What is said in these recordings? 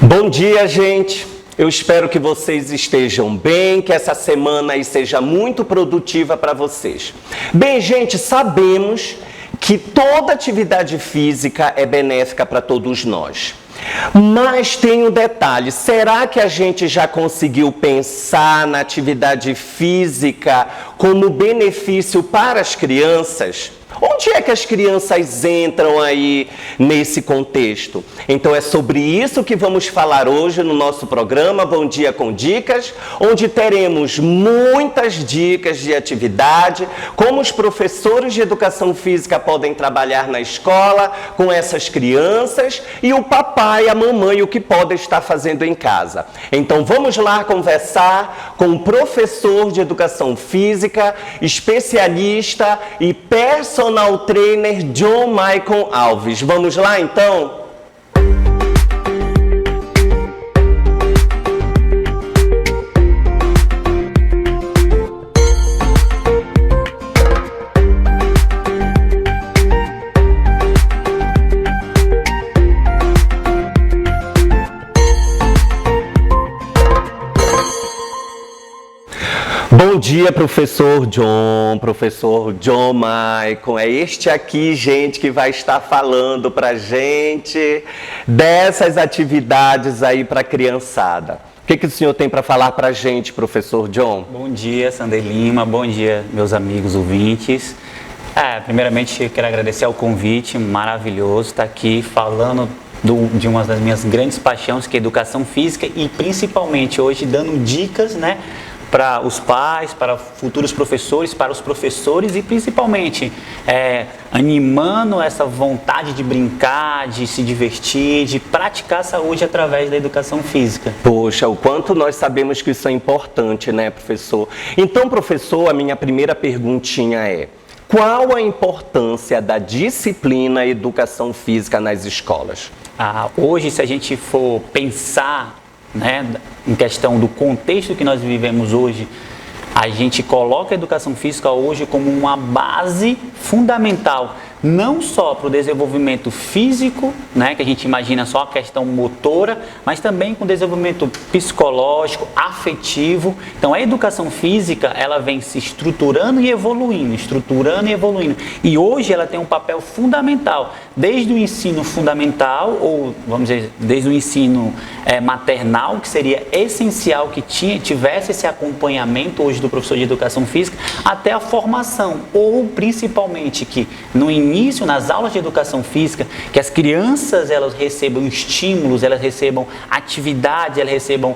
Bom dia, gente! Eu espero que vocês estejam bem, que essa semana aí seja muito produtiva para vocês. Bem, gente, sabemos que toda atividade física é benéfica para todos nós. Mas tem um detalhe, será que a gente já conseguiu pensar na atividade física como benefício para as crianças? Onde é que as crianças entram aí nesse contexto? Então é sobre isso que vamos falar hoje no nosso programa Bom Dia com Dicas, onde teremos muitas dicas de atividade, como os professores de educação física podem trabalhar na escola com essas crianças e o papai e a mamãe o que podem estar fazendo em casa. Então vamos lá conversar com o professor de educação física, especialista e personal trainer John Michael Alves. Vamos lá então? Bom dia, professor John Michael. É este aqui, gente, que vai estar falando pra gente dessas atividades aí para a criançada. O que o senhor tem para falar pra gente, professor John? Bom dia, Sander Lima. Bom dia, meus amigos ouvintes. Primeiramente, eu quero agradecer ao convite maravilhoso estar aqui falando de uma das minhas grandes paixões, que é a educação física, e principalmente hoje dando dicas, né, para os pais, para futuros professores, para os professores e principalmente animando essa vontade de brincar, de se divertir, de praticar a saúde através da educação física. Poxa, o quanto nós sabemos que isso é importante, né, professor? Então, professor, a minha primeira perguntinha é: qual a importância da disciplina educação física nas escolas? Hoje, se a gente for pensar, né, em questão do contexto que nós vivemos hoje, a gente coloca a educação física hoje como uma base fundamental, não só para o desenvolvimento físico, né, que a gente imagina só a questão motora, mas também com o desenvolvimento psicológico, afetivo. Então a educação física, ela vem se estruturando e evoluindo. E hoje ela tem um papel fundamental, desde o ensino fundamental, ou vamos dizer, desde o ensino maternal, que seria essencial que tivesse esse acompanhamento hoje do professor de educação física, até a formação, ou principalmente que no início, nas aulas de educação física, que as crianças elas recebam estímulos, elas recebam atividades, elas recebam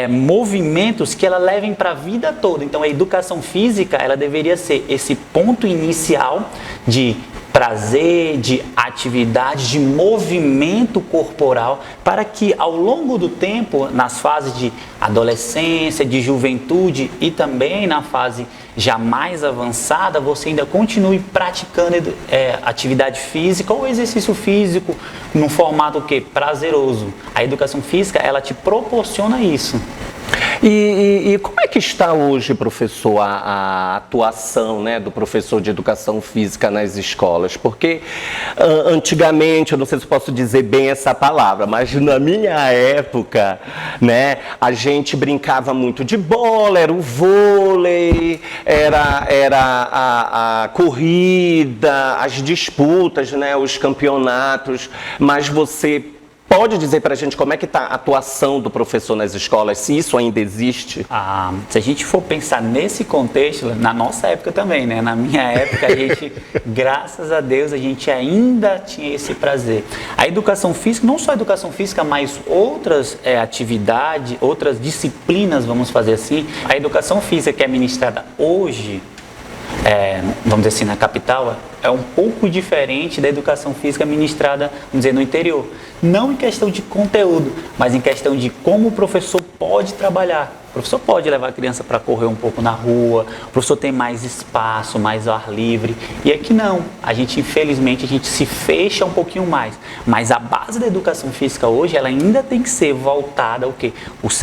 movimentos que elas levem para a vida toda. Então a educação física, ela deveria ser esse ponto inicial de prazer, de atividade, de movimento corporal, para que ao longo do tempo, nas fases de adolescência, de juventude e também na fase já mais avançada, você ainda continue praticando atividade física ou exercício físico num formato prazeroso. A educação física, ela te proporciona isso. E como é que está hoje, professor, a atuação, né, do professor de educação física nas escolas? Porque antigamente, eu não sei se posso dizer bem essa palavra, mas na minha época, né, a gente brincava muito de bola, era o vôlei, era a corrida, as disputas, né, os campeonatos, mas você pode dizer para a gente como é que está a atuação do professor nas escolas, se isso ainda existe? Se a gente for pensar nesse contexto, na nossa época também, né? Na minha época, a gente, graças a Deus, a gente ainda tinha esse prazer. A educação física, não só a educação física, mas outras atividades, outras disciplinas, vamos fazer assim. A educação física que é ministrada hoje, vamos dizer assim, na capital, é um pouco diferente da educação física ministrada, vamos dizer, no interior. Não em questão de conteúdo, mas em questão de como o professor pode trabalhar. O professor pode levar a criança para correr um pouco na rua, o professor tem mais espaço, mais ar livre. E aqui não, infelizmente, a gente se fecha um pouquinho mais. Mas a base da educação física hoje, ela ainda tem que ser voltada ao quê?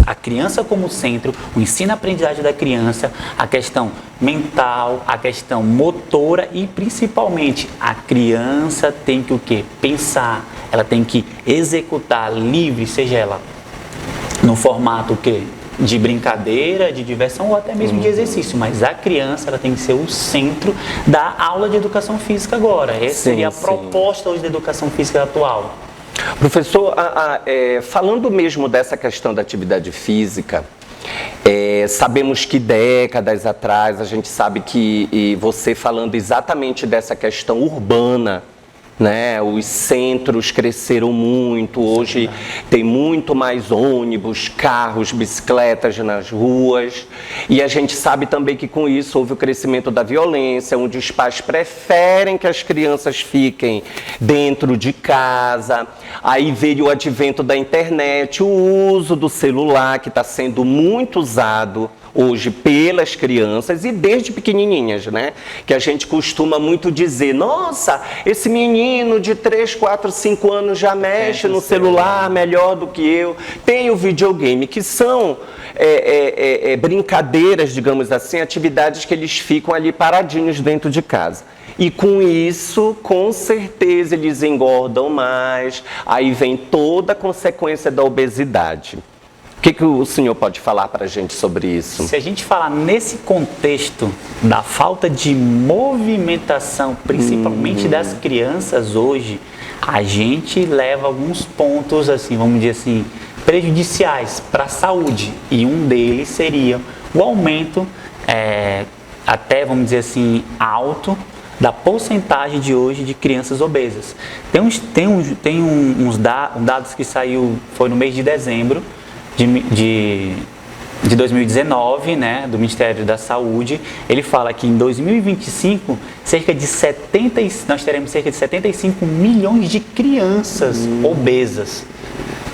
A criança como centro, o ensino-aprendizagem da criança, a questão mental, a questão motora e principalmente a criança tem que o quê? Pensar, ela tem que executar livre, seja ela no formato o quê? De brincadeira, de diversão ou até mesmo de exercício, mas a criança ela tem que ser o centro da aula de educação física agora. Essa seria a proposta hoje da educação física atual. Professor, falando mesmo dessa questão da atividade física, sabemos que décadas atrás, a gente sabe que, e você falando exatamente dessa questão urbana, né? Os centros cresceram muito, hoje tem muito mais ônibus, carros, bicicletas nas ruas, e a gente sabe também que com isso houve o crescimento da violência, onde os pais preferem que as crianças fiquem dentro de casa. Aí veio o advento da internet, o uso do celular, que está sendo muito usado hoje pelas crianças e desde pequenininhas, né? Que a gente costuma muito dizer, nossa, esse menino de 3, 4, 5 anos já mexe no celular melhor do que eu. Tem o videogame, que são brincadeiras, digamos assim, atividades que eles ficam ali paradinhos dentro de casa. E com isso, com certeza, eles engordam mais, aí vem toda a consequência da obesidade. O que o senhor pode falar para a gente sobre isso? Se a gente falar nesse contexto da falta de movimentação, principalmente das crianças hoje, a gente leva alguns pontos, assim, vamos dizer assim, prejudiciais para a saúde. E um deles seria o aumento, até vamos dizer assim, alto, da porcentagem de hoje de crianças obesas. Tem uns dados que saiu, foi no mês de dezembro, de 2019, né, do Ministério da Saúde. Ele fala que em 2025, nós teremos cerca de 75 milhões de crianças obesas.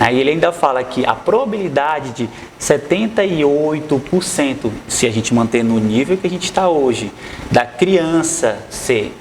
Aí ele ainda fala que a probabilidade de 78%, se a gente manter no nível que a gente está hoje, da criança ser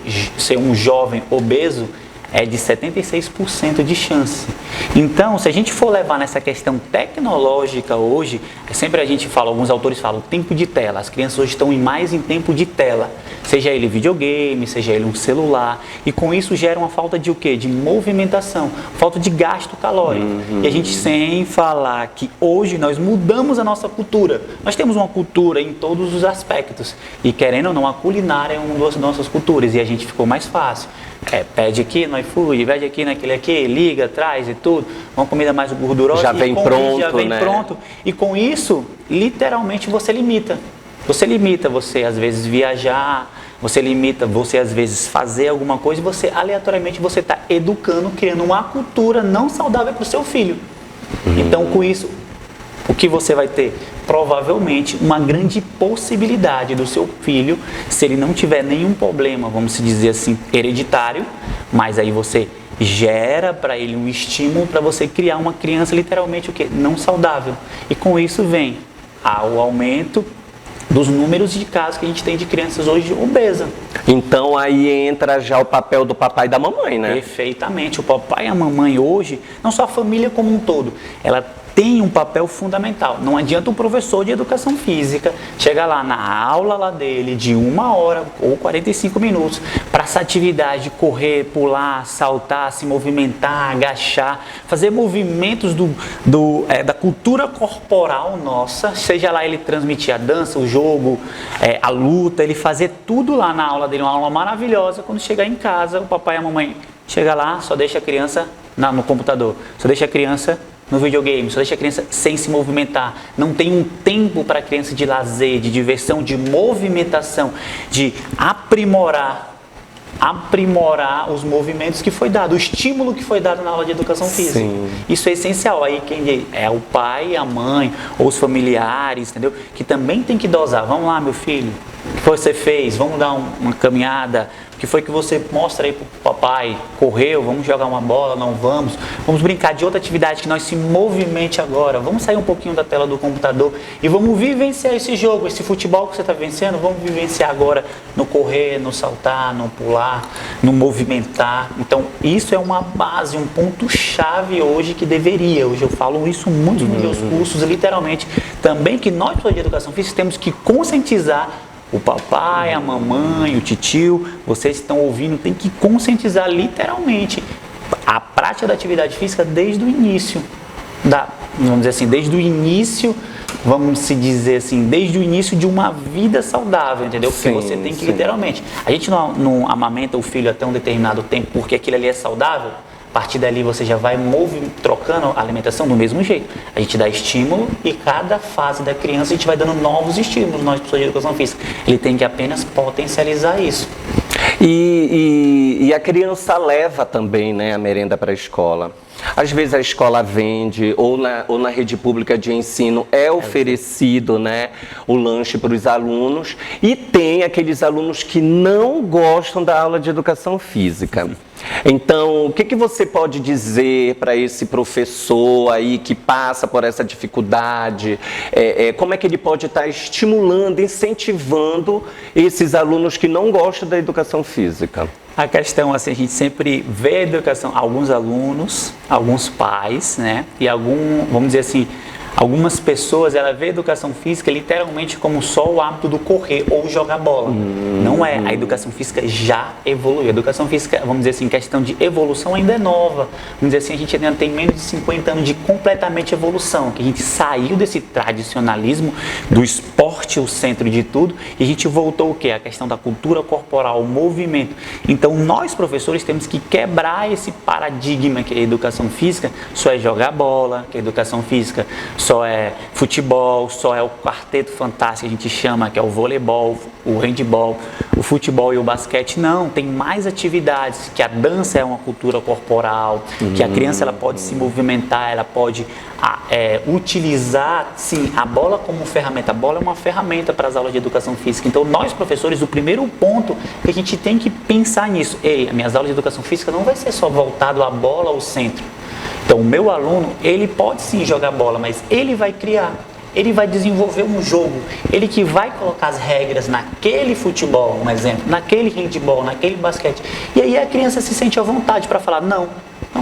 um jovem obeso, é de 76% de chance. Então, se a gente for levar nessa questão tecnológica hoje, sempre a gente fala, alguns autores falam, tempo de tela. As crianças hoje estão mais em tempo de tela. Seja ele videogame, seja ele um celular. E com isso gera uma falta de o quê? De movimentação, falta de gasto calórico. E a gente sem falar que hoje nós mudamos a nossa cultura. Nós temos uma cultura em todos os aspectos. E querendo ou não, a culinária é uma das nossas culturas. E a gente ficou mais fácil. Pede aqui no iFood, pede aqui naquele aqui, liga, traz e tudo. Uma comida mais gordurosa. Já vem pronto, já vem pronto. E com isso, literalmente, você limita. Você limita você, às vezes, viajar. Você limita você, às vezes, fazer alguma coisa. E você, aleatoriamente, você está educando, criando uma cultura não saudável para o seu filho. Então, com isso, o que você vai ter? Provavelmente uma grande possibilidade do seu filho, se ele não tiver nenhum problema, vamos dizer assim, hereditário, mas aí você gera para ele um estímulo para você criar uma criança literalmente o quê? Não saudável. E com isso vem o aumento dos números de casos que a gente tem de crianças hoje obesas. Então aí entra já o papel do papai e da mamãe, né? Perfeitamente. O papai e a mamãe hoje, não só a família como um todo, ela tem um papel fundamental. Não adianta um professor de educação física chegar lá na aula lá dele de 1 hora ou 45 minutos para essa atividade de correr, pular, saltar, se movimentar, agachar, fazer movimentos da cultura corporal nossa, seja lá ele transmitir a dança, o jogo, a luta, ele fazer tudo lá na aula dele, uma aula maravilhosa. Quando chegar em casa, o papai e a mamãe chega lá, só deixa a criança no computador, só deixa a criança no videogame, só deixa a criança sem se movimentar. Não tem um tempo para a criança de lazer, de diversão, de movimentação, de aprimorar os movimentos que foi dado, o estímulo que foi dado na aula de educação física. Sim. Isso é essencial. Aí quem é o pai, a mãe, ou os familiares, entendeu? Que também tem que dosar. Vamos lá, meu filho, o que você fez? Vamos dar uma caminhada. O que foi que você mostra aí pro papai? Correu? Vamos jogar uma bola? Não vamos? Vamos brincar de outra atividade que nós se movimente agora. Vamos sair um pouquinho da tela do computador e vamos vivenciar esse jogo, esse futebol que você está vencendo. Vamos vivenciar agora no correr, no saltar, no pular, no movimentar. Então, isso é uma base, um ponto-chave hoje que deveria. Hoje eu falo isso muito nos meus cursos, literalmente. Também que nós, de educação física, temos que conscientizar o papai, a mamãe, o titio, vocês estão ouvindo, tem que conscientizar literalmente a prática da atividade física desde o início vamos dizer assim, desde o início, vamos se dizer assim, desde o início de uma vida saudável, entendeu? Porque você tem que literalmente, a gente não amamenta o filho até um determinado tempo porque aquilo ali é saudável. A partir dali você já vai trocando a alimentação do mesmo jeito. A gente dá estímulo e cada fase da criança a gente vai dando novos estímulos. Nós, pessoas de educação física, ele tem que apenas potencializar isso. E a criança leva também, né, a merenda para a escola. Às vezes a escola vende, ou na rede pública de ensino é oferecido, né, o lanche para os alunos. E tem aqueles alunos que não gostam da aula de educação física. Então, o que você pode dizer para esse professor aí que passa por essa dificuldade? Como é que ele pode estar estimulando, incentivando esses alunos que não gostam da educação física? A questão, assim, a gente sempre vê a educação, alguns alunos, alguns pais, né, e vamos dizer assim, algumas pessoas, ela vê a educação física literalmente como só o hábito do correr ou jogar bola. Não é, a educação física já evoluiu. A educação física, vamos dizer assim, questão de evolução ainda é nova. Vamos dizer assim, a gente ainda tem menos de 50 anos de completamente evolução, que a gente saiu desse tradicionalismo do esporte, o centro de tudo, e a gente voltou o quê? A questão da cultura corporal, o movimento. Então, nós, professores, temos que quebrar esse paradigma que a educação física só é jogar bola, que a educação física só é futebol, só é o quarteto fantástico que a gente chama, que é o voleibol, o handebol, o futebol e o basquete. Não, tem mais atividades, que a dança é uma cultura corporal, que a criança ela pode se movimentar, ela pode utilizar, sim, a bola como ferramenta. A bola é uma ferramenta para as aulas de educação física. Então, nós, professores, o primeiro ponto que a gente tem que pensar nisso. As minhas aulas de educação física não vai ser só voltado à bola ao centro. Então, o meu aluno, ele pode sim jogar bola, mas ele vai criar, ele vai desenvolver um jogo, ele que vai colocar as regras naquele futebol, um exemplo, naquele handebol, naquele basquete. E aí a criança se sente à vontade para falar, não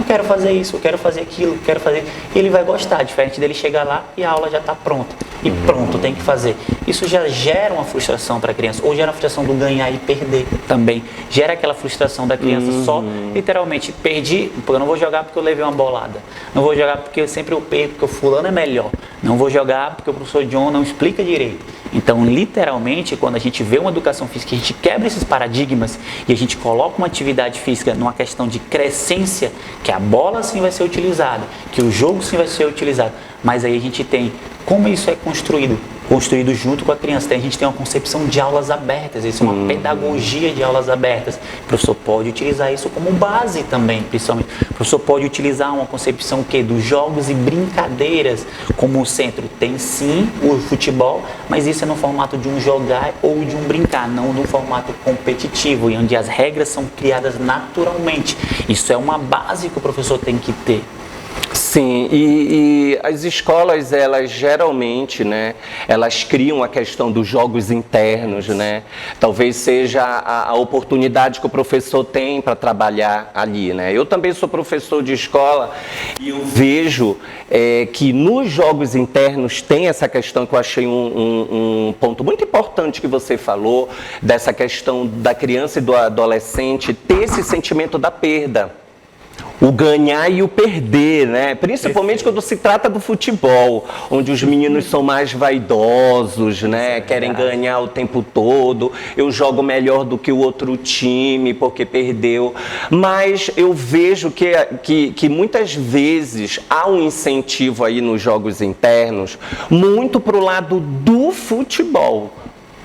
quero fazer isso, eu quero fazer aquilo, quero fazer... E ele vai gostar, diferente dele chegar lá e a aula já está pronta. E pronto, tem que fazer. Isso já gera uma frustração para a criança, ou gera a frustração do ganhar e perder também. Gera aquela frustração da criança só, literalmente, perdi, porque eu não vou jogar porque eu levei uma bolada. Não vou jogar porque sempre eu perco, porque o fulano é melhor. Não vou jogar porque o professor John não explica direito. Então, literalmente, quando a gente vê uma educação física, a gente quebra esses paradigmas e a gente coloca uma atividade física numa questão de crescência, que a bola sim vai ser utilizada, que o jogo sim vai ser utilizado, mas aí a gente tem como isso é construído junto com a criança. A gente tem uma concepção de aulas abertas, isso é uma pedagogia de aulas abertas. O professor pode utilizar isso como base também, principalmente. O professor pode utilizar uma concepção dos jogos e brincadeiras como centro. Tem sim o futebol, mas isso é no formato de um jogar ou de um brincar, não no formato competitivo, onde as regras são criadas naturalmente. Isso é uma base que o professor tem que ter. Sim, e as escolas, elas geralmente, né, elas criam a questão dos jogos internos, né, talvez seja a oportunidade que o professor tem para trabalhar ali, né. Eu também sou professor de escola e eu vejo que nos jogos internos tem essa questão que eu achei um ponto muito importante que você falou, dessa questão da criança e do adolescente ter esse sentimento da perda. O ganhar e o perder, né? Principalmente quando se trata do futebol, onde os meninos são mais vaidosos, né? Querem ganhar o tempo todo. Eu jogo melhor do que o outro time porque perdeu. Mas eu vejo que muitas vezes há um incentivo aí nos jogos internos muito para o lado do futebol.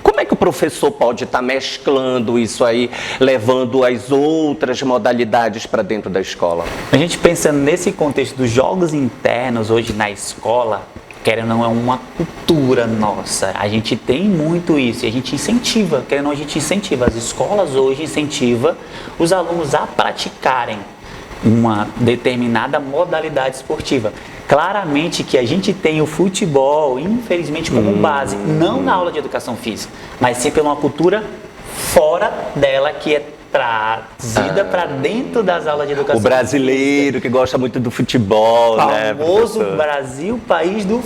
Como é que o professor pode estar mesclando isso aí, levando as outras modalidades para dentro da escola? A gente pensando nesse contexto dos jogos internos hoje na escola, querendo ou não, é uma cultura nossa. A gente tem muito isso e a gente incentiva, querendo ou não, a gente incentiva. As escolas hoje incentivam os alunos a praticarem uma determinada modalidade esportiva. Claramente que a gente tem o futebol, infelizmente, como base, não na aula de educação física, mas sim pela uma cultura fora dela, que é trazida para dentro das aulas de educação. O brasileiro que gosta muito do futebol, né, famoso professor? Brasil, país do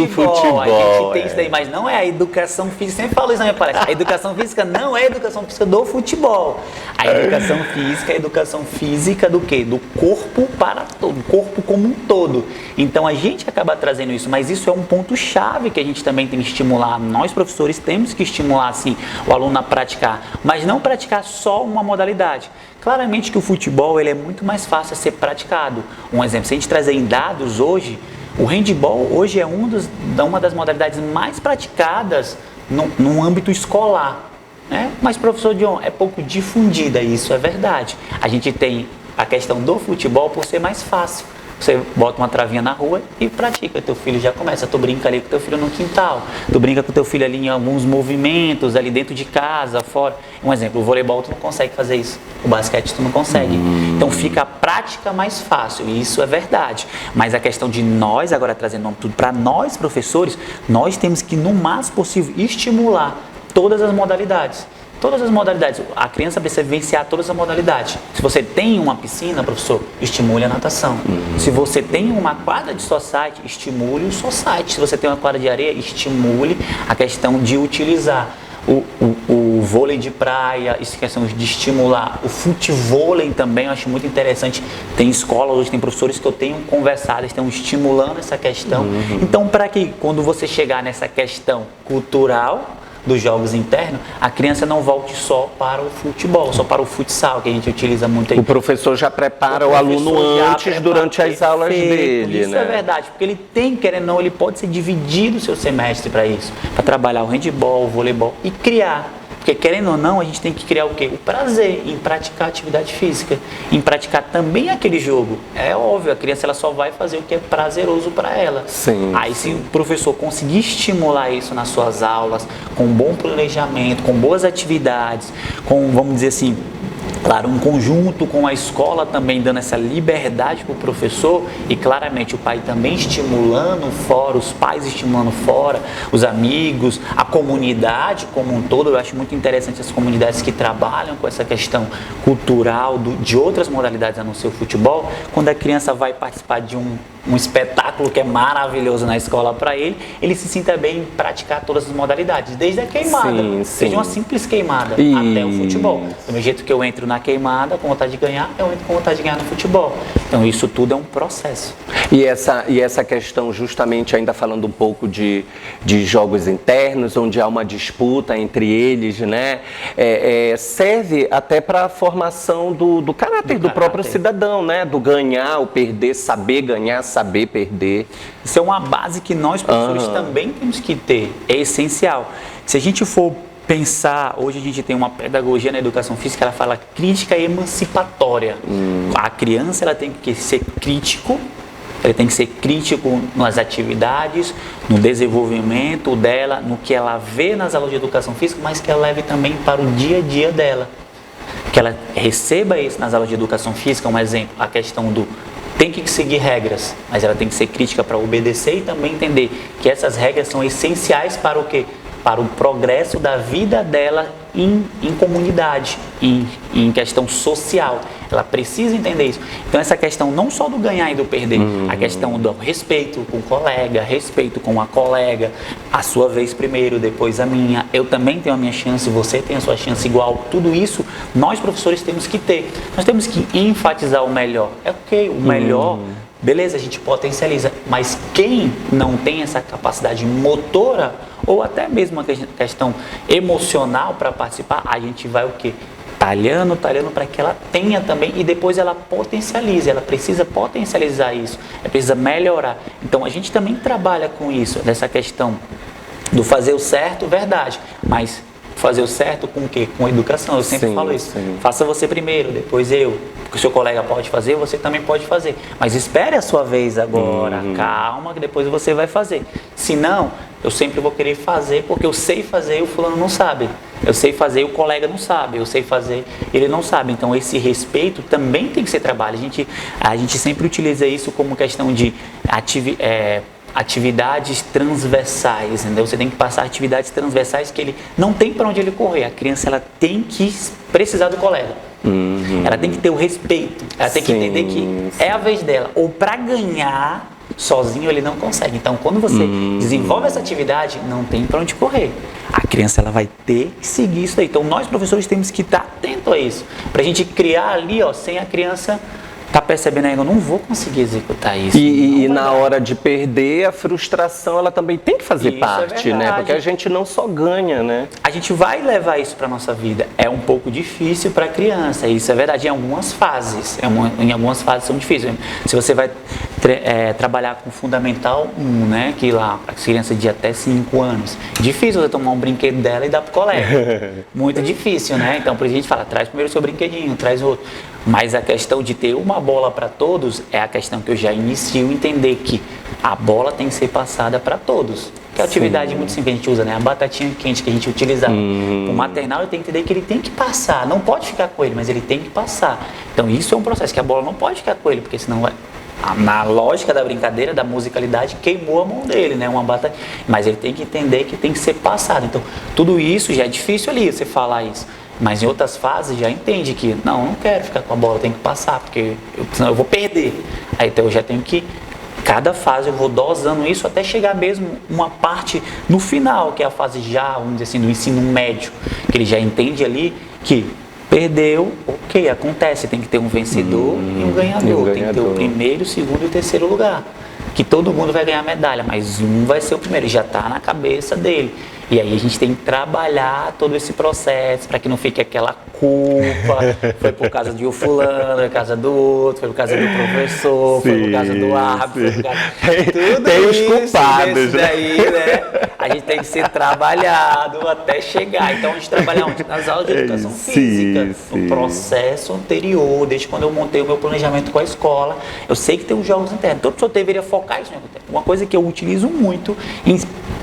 futebol. A gente tem isso daí, mas não é a educação física. Sempre falo isso na minha palestra. A educação física não é a educação física do futebol. A educação física é a educação física do quê? Do corpo para todo, corpo como um todo. Então a gente acaba trazendo isso, mas isso é um ponto-chave que a gente também tem que estimular. Nós, professores, temos que estimular, sim, o aluno a praticar, mas não praticar só uma modalidade. Claramente que o futebol ele é muito mais fácil a ser praticado. Um exemplo, se a gente trazer em dados hoje, o handebol hoje é uma das modalidades mais praticadas no âmbito escolar. Né? Mas, professor John, é pouco difundida, isso é verdade. A gente tem a questão do futebol por ser mais fácil. Você bota uma travinha na rua e pratica, teu filho já começa, tu brinca ali com teu filho no quintal, tu brinca com teu filho ali em alguns movimentos, ali dentro de casa, fora. Um exemplo, o voleibol tu não consegue fazer isso, o basquete tu não consegue. Então fica a prática mais fácil, e isso é verdade. Mas a questão de nós, agora trazendo tudo para nós professores, nós temos que no máximo possível estimular todas as modalidades. Todas as modalidades, a criança precisa vivenciar todas as modalidades. Se você tem uma piscina, professor, estimule a natação. Se você tem uma quadra de society, estimule o society. Se você tem uma quadra de areia, estimule a questão de utilizar o vôlei de praia, essa questão de estimular o futevôlei também, eu acho muito interessante. Tem escolas hoje, tem professores que eu tenho conversado, eles estão estimulando essa questão. Então, para que quando você chegar nessa questão cultural, dos jogos internos, a criança não volte só para o futebol, só para o futsal, que a gente utiliza muito aí. O professor já prepara o aluno antes, durante as aulas dele, isso, né? Isso é verdade, porque ele tem, querendo ou não, ele pode ser dividido o seu semestre para isso, para trabalhar o handebol, o voleibol e criar. Porque, querendo ou não, a gente tem que criar o quê? O prazer em praticar atividade física, em praticar também aquele jogo. É óbvio, a criança ela só vai fazer o que é prazeroso para ela. Sim, aí, sim. Se o professor conseguir estimular isso nas suas aulas, com bom planejamento, com boas atividades, com, vamos dizer assim, claro, um conjunto com a escola também dando essa liberdade para o professor e claramente o pai também estimulando fora, os pais estimulando fora, os amigos, a comunidade como um todo. Eu acho muito interessante as comunidades que trabalham com essa questão cultural de outras modalidades a não ser o futebol. Quando a criança vai participar de um espetáculo que é maravilhoso na escola para ele se sinta bem em praticar todas as modalidades, desde a queimada, seja uma simples queimada até o futebol. Do mesmo jeito que eu entro na queimada com vontade de ganhar, eu entro com vontade de ganhar no futebol. Então isso tudo é um processo. E essa questão, justamente ainda falando um pouco de jogos internos, onde há uma disputa entre eles, né? Serve até para a formação do caráter do próprio cidadão, né? Do ganhar, o perder, saber ganhar, saber perder. Isso é uma base que nós professores também temos que ter, é essencial. Se a gente for pensar, hoje a gente tem uma pedagogia na educação física, ela fala crítica emancipatória. A criança ela tem que ser crítico, ele tem que ser crítico nas atividades, no desenvolvimento dela, no que ela vê nas aulas de educação física, mas que ela leve também para o dia a dia dela. Que ela receba isso nas aulas de educação física, um exemplo, a questão do tem que seguir regras, mas ela tem que ser crítica para obedecer e também entender que essas regras são essenciais para o quê? Para o progresso da vida dela em comunidade, em questão social. Ela precisa entender isso. Então essa questão não só do ganhar e do perder, a questão do respeito com o colega, respeito com a colega, a sua vez primeiro, depois a minha, eu também tenho a minha chance, você tem a sua chance igual, tudo isso nós professores temos que ter. Nós temos que enfatizar o melhor. É ok, o melhor, beleza, a gente potencializa, mas quem não tem essa capacidade motora ou até mesmo uma questão emocional para participar, a gente vai o quê? Talhando para que ela tenha também e depois ela potencialize, ela precisa potencializar isso, ela precisa melhorar. Então a gente também trabalha com isso, dessa questão do fazer o certo, verdade, mas fazer o certo com o quê? Com educação, eu sempre falo isso. Faça você primeiro, depois eu. Porque o seu colega pode fazer, você também pode fazer. Mas espere a sua vez agora, calma, que depois você vai fazer. Se não, eu sempre vou querer fazer porque eu sei fazer e o fulano não sabe. Eu sei fazer e o colega não sabe. Eu sei fazer, ele não sabe. Então esse respeito também tem que ser trabalho. A gente sempre utiliza isso como questão de atividades transversais, entendeu? Você tem que passar atividades transversais que ele não tem para onde ele correr. A criança, ela tem que precisar do colega. Ela tem que ter o respeito. Ela tem que entender que é a vez dela. Ou para ganhar, sozinho ele não consegue. Então, quando você desenvolve essa atividade, não tem para onde correr. A criança, ela vai ter que seguir isso aí. Então, nós professores temos que estar atentos a isso. Para a gente criar ali, ó, sem a criança tá percebendo ainda, eu não vou conseguir executar isso. E na hora de perder, a frustração, ela também tem que fazer parte, né? Porque a gente não só ganha, né? A gente vai levar isso para nossa vida. É um pouco difícil para a criança, isso é verdade, em algumas fases. Em algumas fases são difíceis. Se você vai trabalhar com Fundamental 1, né? Que lá, para criança de até 5 anos, difícil você tomar um brinquedo dela e dar pro colega. Muito difícil, né? Então, por isso a gente fala, traz primeiro o seu brinquedinho, traz outro. Mas a questão de ter uma bola para todos é a questão que eu já inicio entender que a bola tem que ser passada para todos. Que é a atividade muito simples que a gente usa, né? A batatinha quente que a gente utiliza. O maternal, eu tenho que entender que ele tem que passar. Não pode ficar com ele, mas ele tem que passar. Então isso é um processo que a bola não pode ficar com ele, porque senão vai... Na lógica da brincadeira, da musicalidade, queimou a mão dele, né? Uma batata... Mas ele tem que entender que tem que ser passado. Então tudo isso já é difícil ali, você falar isso. Mas em outras fases já entende que não quero ficar com a bola, eu tenho que passar, porque senão eu vou perder. Aí então eu já tenho que, cada fase eu vou dosando isso até chegar mesmo uma parte no final, que é a fase já, vamos dizer assim, do ensino médio, que ele já entende ali que perdeu, ok, acontece, tem que ter um vencedor e um ganhador, tem que ter o primeiro, o segundo e o terceiro lugar. Que todo mundo vai ganhar medalha, mas um vai ser o primeiro, já está na cabeça dele. E aí a gente tem que trabalhar todo esse processo para que não fique aquela culpa, foi por causa de um fulano, foi por causa do outro, foi por causa do professor, foi por causa do árbitro, foi por causa... Tudo tem os isso, culpados, daí, né? A gente tem que ser trabalhado até chegar. Então a gente trabalha onde? Nas aulas de educação física, no processo anterior, desde quando eu montei o meu planejamento com a escola. Eu sei que tem os jogos internos, todo professor deveria focar isso. Uma coisa que eu utilizo muito,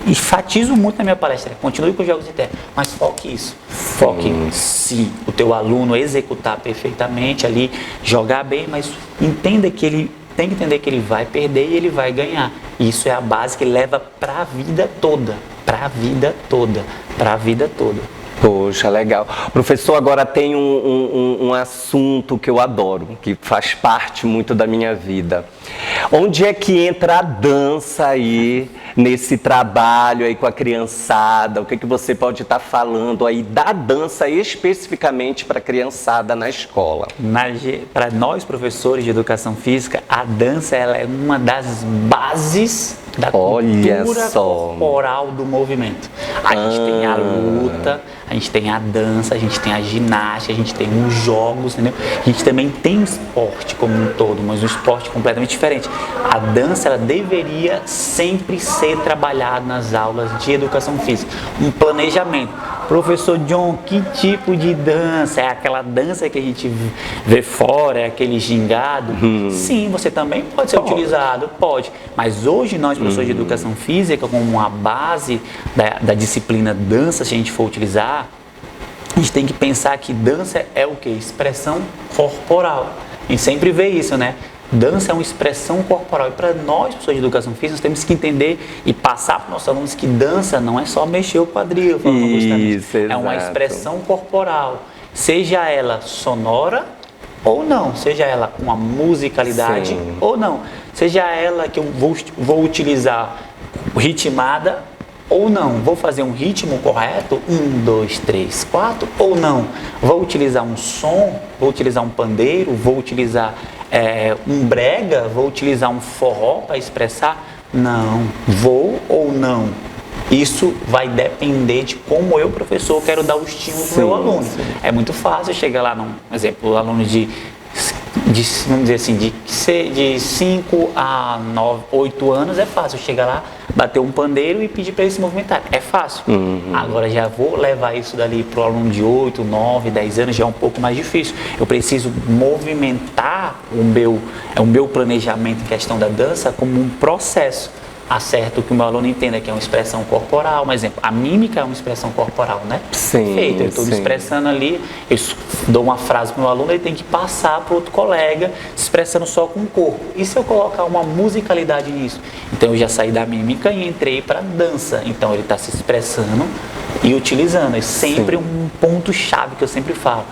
enfatizo muito na minha palestra, continue com os jogos internos, mas foque isso. Foque sim, o teu aluno executar perfeitamente ali, jogar bem, mas entenda que ele tem que entender que ele vai perder e ele vai ganhar. Isso é a base que leva para a vida toda, para a vida toda, para a vida toda. Poxa, legal. Professor, agora tem um assunto que eu adoro, que faz parte muito da minha vida. Onde é que entra a dança aí, nesse trabalho aí com a criançada? O que você pode estar falando aí da dança especificamente para a criançada na escola? Para nós, professores de educação física, a dança ela é uma das bases da cultura corporal do movimento. A gente tem a luta, a gente tem a dança, a gente tem a ginástica, a gente tem os jogos, entendeu? A gente também tem o esporte como um todo, mas um esporte completamente diferente. A dança, ela deveria sempre ser trabalhada nas aulas de educação física. Um planejamento. Professor John, que tipo de dança? É aquela dança que a gente vê fora, é aquele gingado? Sim, você também pode ser utilizado, pode. Mas hoje nós, professores de educação física, como uma base da disciplina dança, se a gente for utilizar, a gente tem que pensar que dança é o quê? Expressão corporal. A gente sempre vê isso, né? Dança é uma expressão corporal. E para nós, professores de educação física, nós temos que entender e passar para os nossos alunos que dança não é só mexer o quadril. Isso, é uma expressão corporal. Seja ela sonora ou não. Seja ela com uma musicalidade ou não. Seja ela que eu vou utilizar ritmada ou não. Vou fazer um ritmo correto, 1, 2, 3, 4, ou não. Vou utilizar um som, vou utilizar um pandeiro, vou utilizar um brega, vou utilizar um forró para expressar? Não. Vou ou não? Isso vai depender de como eu, professor, quero dar o estímulo para o meu aluno. É muito fácil chegar lá, por exemplo, o aluno vamos dizer assim, de 5 a 8 anos é fácil chegar lá, bater um pandeiro e pedir para ele se movimentar. É fácil. Agora já vou levar isso dali para o aluno de 8, 9, 10 anos, já é um pouco mais difícil. Eu preciso movimentar o meu planejamento em questão da dança como um processo. acerto que o meu aluno entenda que é uma expressão corporal. Um exemplo, a mímica é uma expressão corporal, né? Sim, Feito, eu estou me expressando ali, eu dou uma frase para o meu aluno, ele tem que passar para outro colega, se expressando só com o corpo. E se eu colocar uma musicalidade nisso? Então eu já saí da mímica e entrei para a dança. Então ele está se expressando e utilizando. É sempre um ponto-chave que eu sempre falo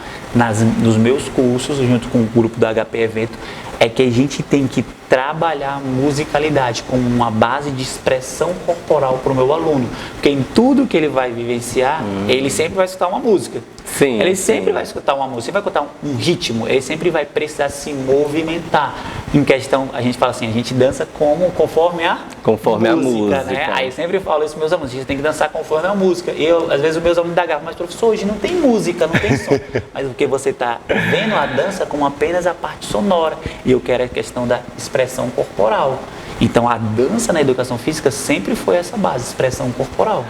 nos meus cursos, junto com o grupo do HP Evento, é que a gente tem que trabalhar a musicalidade como uma base de expressão corporal para o meu aluno. Porque em tudo que ele vai vivenciar, ele sempre vai escutar uma música. Sim, ele sempre vai escutar uma música, vai escutar um ritmo, ele sempre vai precisar se movimentar. Em questão, a gente fala assim, a gente dança conforme a música. Né? Aí eu sempre falo isso para meus alunos, a gente tem que dançar conforme a música. Às vezes os meus alunos indagavam, mas professor, hoje não tem música, não tem som. Mas porque você está vendo a dança como apenas a parte sonora. E eu quero a questão da expressão corporal. Então a dança na educação física sempre foi essa base, expressão corporal.